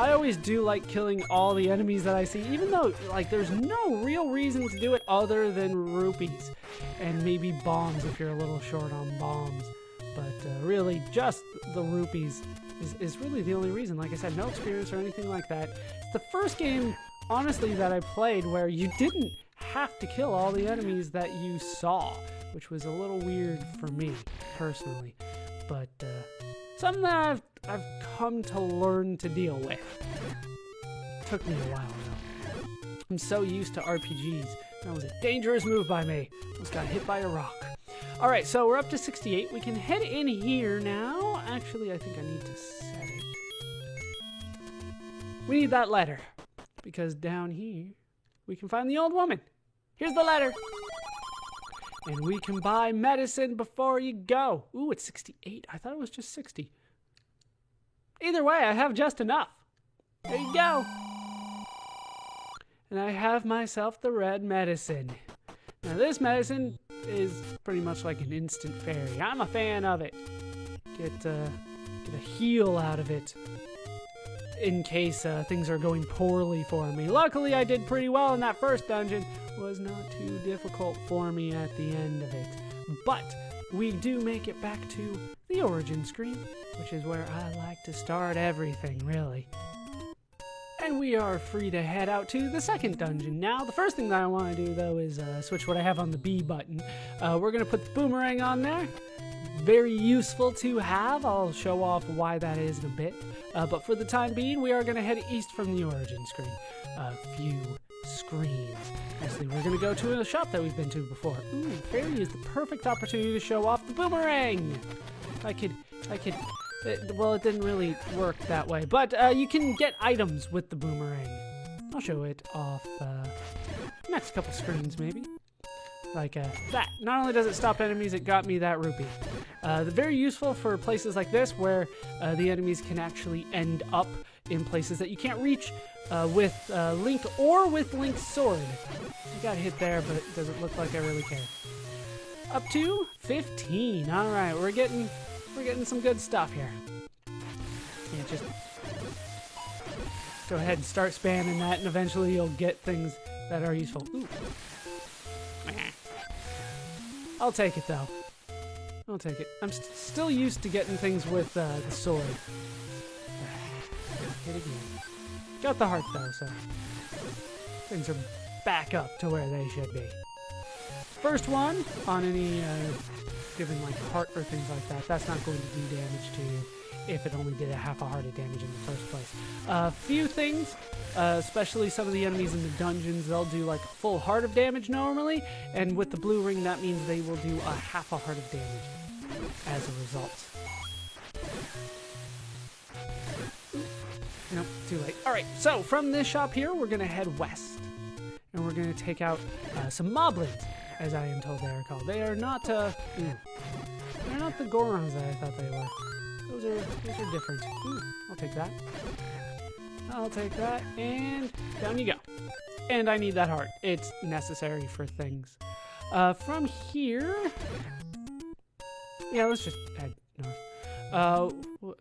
I always do like killing all the enemies that I see, even though like there's no real reason to do it other than rupees and maybe bombs if you're a little short on bombs. But really, just the rupees is really the only reason. Like I said, no experience or anything like that. It's the first game, honestly, that I played where you didn't have to kill all the enemies that you saw, which was a little weird for me, personally. But something that I've come to learn to deal with. Took me a while, though. I'm so used to RPGs. That was a dangerous move by me. Almost got hit by a rock. Alright, so we're up to 68. We can head in here now. Actually, I think I need to set it. We need that letter. Because down here, we can find the old woman. Here's the letter. And we can buy medicine before you go. Ooh, it's 68. I thought it was just 60. Either way, I have just enough. There you go. And I have myself the red medicine. Now this medicine is pretty much like an instant fairy. I'm a fan of it. Get a heal out of it in case things are going poorly for me. Luckily, I did pretty well in that first dungeon. Was not too difficult for me at the end of it. But we do make it back to the origin screen, which is where I like to start everything, really. And we are free to head out to the second dungeon. Now, the first thing that I want to do, though, is switch what I have on the B button. We're going to put the boomerang on there. Very useful to have. I'll show off why that is in a bit. But for the time being, we are going to head east from the origin screen. A few screens. Actually, we're going to go to a shop that we've been to before. Ooh, fairy is the perfect opportunity to show off the boomerang. I could... well, it didn't really work that way, but you can get items with the boomerang. I'll show it off next couple screens, maybe. Like that. Not only does it stop enemies, it got me that rupee. They're very useful for places like this where the enemies can actually end up in places that you can't reach with Link or with Link's sword. I got hit there, but it doesn't look like I really care. Up to 15. All right, we're getting some good stuff here. Yeah, just go ahead and start spamming that, and eventually you'll get things that are useful. Ooh. I'll take it, though. I'll take it. I'm still used to getting things with the sword. Hit again. Got the heart, though, so things are back up to where they should be. First one on any given like heart or things like that, that's not going to do damage to you if it only did a half a heart of damage in the first place. A few things, especially some of the enemies in the dungeons, they'll do like a full heart of damage normally, and with the blue ring that means they will do a half a heart of damage as a result. Nope, too late. Alright, so from this shop here, we're going to head west, and we're going to take out some moblins, as I am told they are called. They are not, they're not the Gorons that I thought they were. Those are different. Ooh, I'll take that. I'll take that, and down you go. And I need that heart. It's necessary for things. From here, yeah, let's just head north.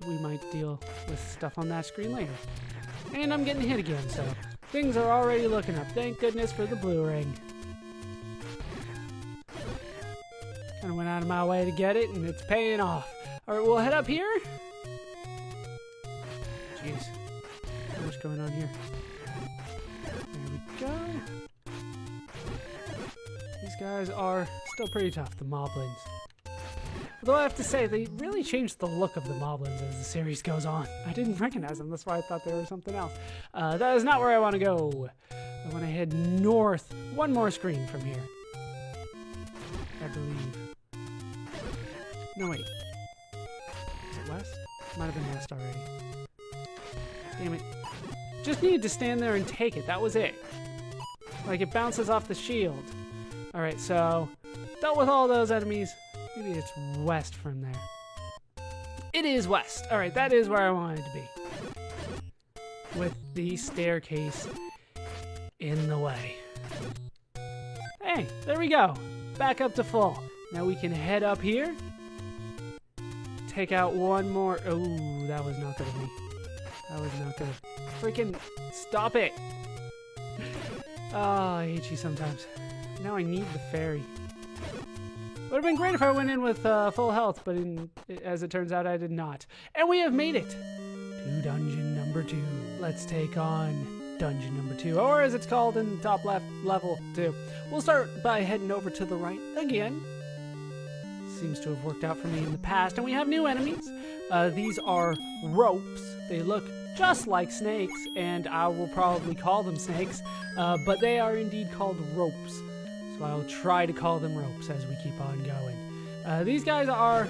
We might deal with stuff on that screen later. And I'm getting hit again, so things are already looking up. Thank goodness for the blue ring. Kind of went out of my way to get it, and it's paying off. Alright, we'll head up here. Jeez. So much going on here. There we go. These guys are still pretty tough, the moblins. Although I have to say, they really changed the look of the moblins as the series goes on. I didn't recognize them, that's why I thought they were something else. That is not where I want to go. I want to head north. One more screen from here, I believe. No, wait. Is it west? Might have been west already. Damn it. Just needed to stand there and take it. That was it. Like, it bounces off the shield. Alright, so dealt with all those enemies. Maybe it's west from there. It is west. Alright, that is where I wanted to be. With the staircase in the way. Hey, there we go. Back up to full. Now we can head up here. Take out one more. Oh, that was not good of me. I was not gonna freaking stop it. Oh, I hate you sometimes. Now I need the fairy. Would have been great if I went in with full health, but as it turns out, I did not. And we have made it to dungeon number 2. Let's take on dungeon number 2, or as it's called in the top left, level 2. We'll start by heading over to the right again. Seems to have worked out for me in the past. And we have new enemies. These are ropes. They look just like snakes, and I will probably call them snakes, but they are indeed called ropes. So I'll try to call them ropes as we keep on going. These guys are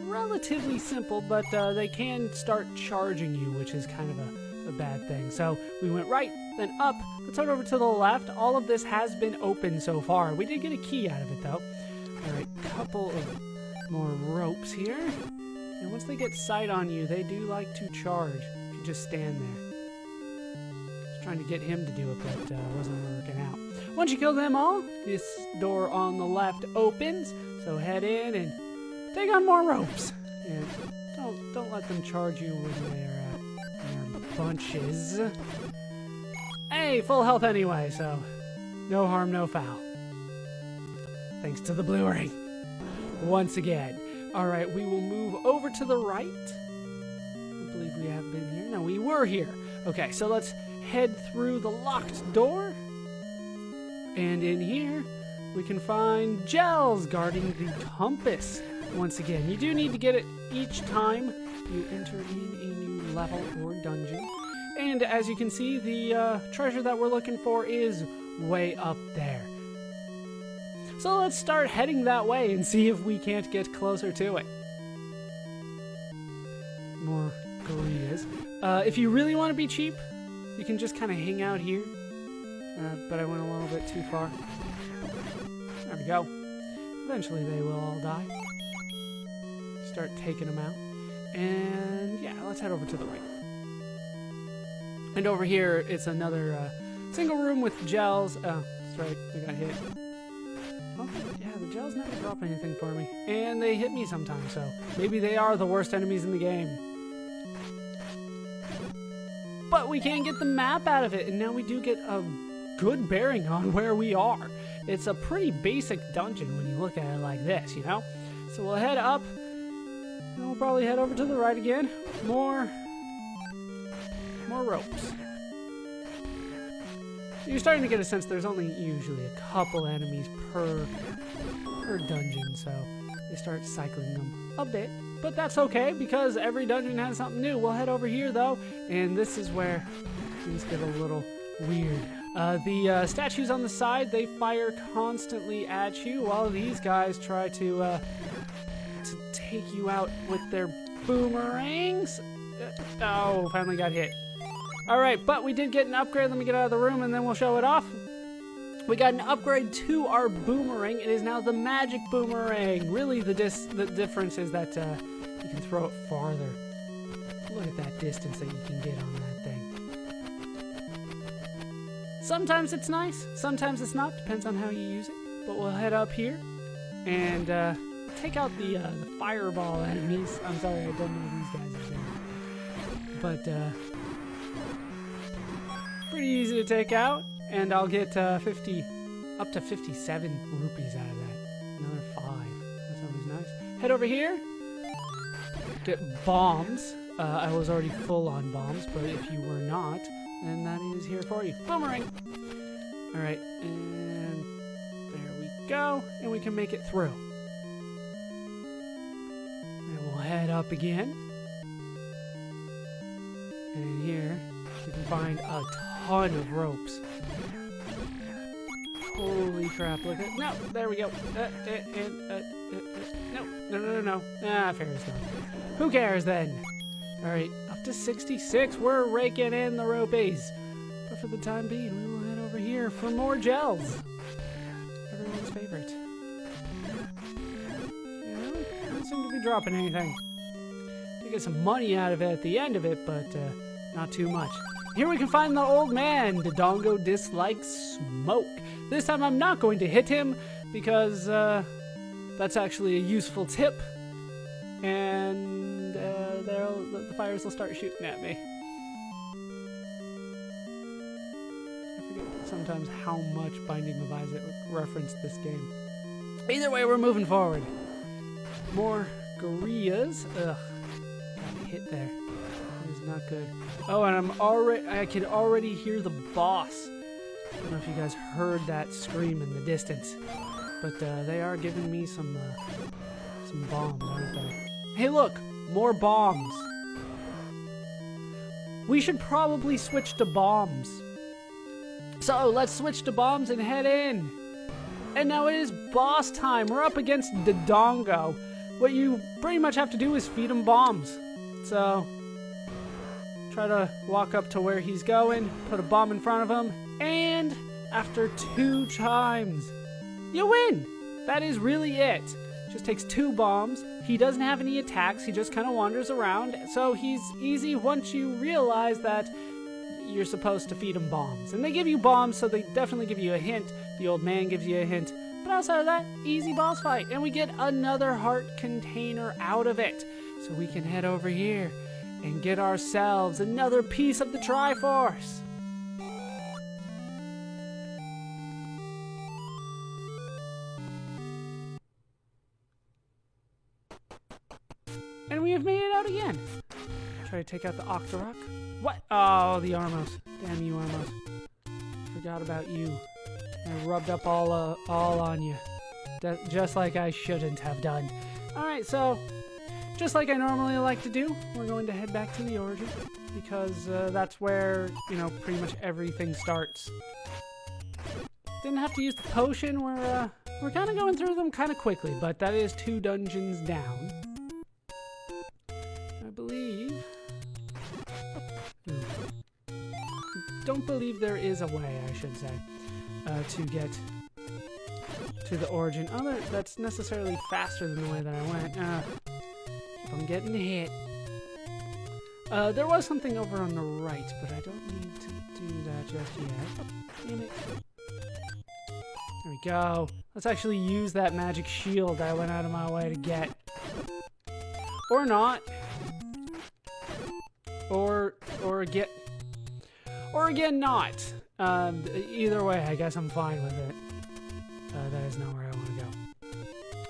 relatively simple, but they can start charging you, which is kind of a bad thing. So we went right, then up. Let's head over to the left. All of this has been open so far. We did get a key out of it, though. All right, couple of more ropes here. And once they get sight on you, they do like to charge if you just stand there. Just trying to get him to do it, but wasn't working out. Once you kill them all, this door on the left opens. So head in and take on more ropes. And don't let them charge you when they're in their bunches. Hey, full health anyway, so no harm, no foul. Thanks to the blue ring. Once again. Alright, we will move over to the right. I believe we have been here. No, we were here. Okay, so let's head through the locked door. And in here, we can find gels guarding the compass. Once again, you do need to get it each time you enter in a new level or dungeon. And as you can see, the treasure that we're looking for is way up there. So let's start heading that way and see if we can't get closer to it. More gorillas. If you really want to be cheap, you can just kind of hang out here. But I went a little bit too far. There we go. Eventually they will all die. Start taking them out. And yeah, let's head over to the right. And over here, it's another single room with gels. Oh, that's right, I got hit. Oh, yeah, the gels never drop anything for me. And they hit me sometimes, so maybe they are the worst enemies in the game. But we can get the map out of it, and now we do get a good bearing on where we are. It's a pretty basic dungeon when you look at it like this, you know? So we'll head up, and we'll probably head over to the right again. More ropes. You're starting to get a sense there's only usually a couple enemies per dungeon, so they start cycling them a bit. But that's okay, because every dungeon has something new. We'll head over here, though, and this is where things get a little weird. The statues on the side, they fire constantly at you, while these guys try to take you out with their boomerangs. Oh, finally got hit. Alright, but we did get an upgrade. Let me get out of the room and then we'll show it off. We got an upgrade to our boomerang. It is now the magic boomerang. Really, the difference is that you can throw it farther. Look at that distance that you can get on that thing. Sometimes it's nice, sometimes it's not. Depends on how you use it. But we'll head up here and take out the fireball enemies. I'm sorry, I don't know what these guys are saying. But, pretty easy to take out, and I'll get up to 57 rupees out of that. Another 5. That's always nice. Head over here. Get bombs. I was already full on bombs, but if you were not, then that is here for you. Boomerang. All right, and there we go, and we can make it through. And we'll head up again. And in here, you can find a ton of ropes. Holy crap, look at it. No, there we go. No. Ah, fair is done. Who cares then? Alright, up to 66. We're raking in the rupees. But for the time being, we will head over here for more gels. Everyone's favorite. Yeah, don't seem to be dropping anything. You get some money out of it at the end of it, but not too much. Here we can find the old man. Dodongo dislikes smoke. This time I'm not going to hit him because that's actually a useful tip. And the fires will start shooting at me. forget sometimes how much Binding of Isaac referenced this game. Either way, we're moving forward. More gorillas. Ugh. Got hit there. That is not good. Oh, and I can already hear the boss. I don't know if you guys heard that scream in the distance. But they are giving me some bombs, aren't they? Hey, look! More bombs. We should probably switch to bombs. So, let's switch to bombs and head in. And now it is boss time. We're up against Dodongo. What you pretty much have to do is feed him bombs. So, try to walk up to where he's going, put a bomb in front of him, and after 2 times, you win! That is really it. Just takes 2 bombs. He doesn't have any attacks. He just kind of wanders around. So he's easy once you realize that you're supposed to feed him bombs. And they give you bombs, so they definitely give you a hint. The old man gives you a hint. But outside of that, easy boss fight. And we get another heart container out of it. So we can head over here and get ourselves another piece of the Triforce. And we have made it out again. Try to take out the Octorok. What? Oh, the Armos. Damn you, Armos. Forgot about you. I rubbed up all on you. Just like I shouldn't have done. Alright, so, just like I normally like to do, we're going to head back to the Origin. Because that's where, you know, pretty much everything starts. Didn't have to use the potion. We're kind of going through them kind of quickly. But that is 2 dungeons down. Don't believe there is a way, I should say, to get to the Origin. Oh, that's necessarily faster than the way that I went. Keep on getting hit. There was something over on the right, but I don't need to do that just yet. Damn it. There we go. Let's actually use that magic shield I went out of my way to get. Or not. Or again, not. Either way, I guess I'm fine with it. That is not where I want to go.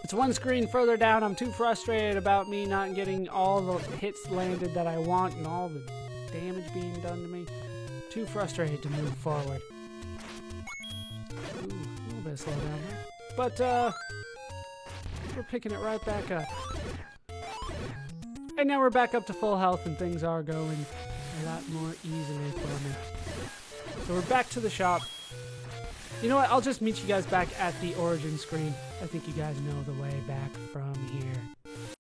It's 1 screen further down. I'm too frustrated about me not getting all the hits landed that I want and all the damage being done to me. Too frustrated to move forward. Ooh, a little bit of slowdown there. But, we're picking it right back up. And now we're back up to full health and things are going a lot more easily for me. So we're back to the shop. You know what? I'll just meet you guys back at the Origin screen. I think you guys know the way back from here.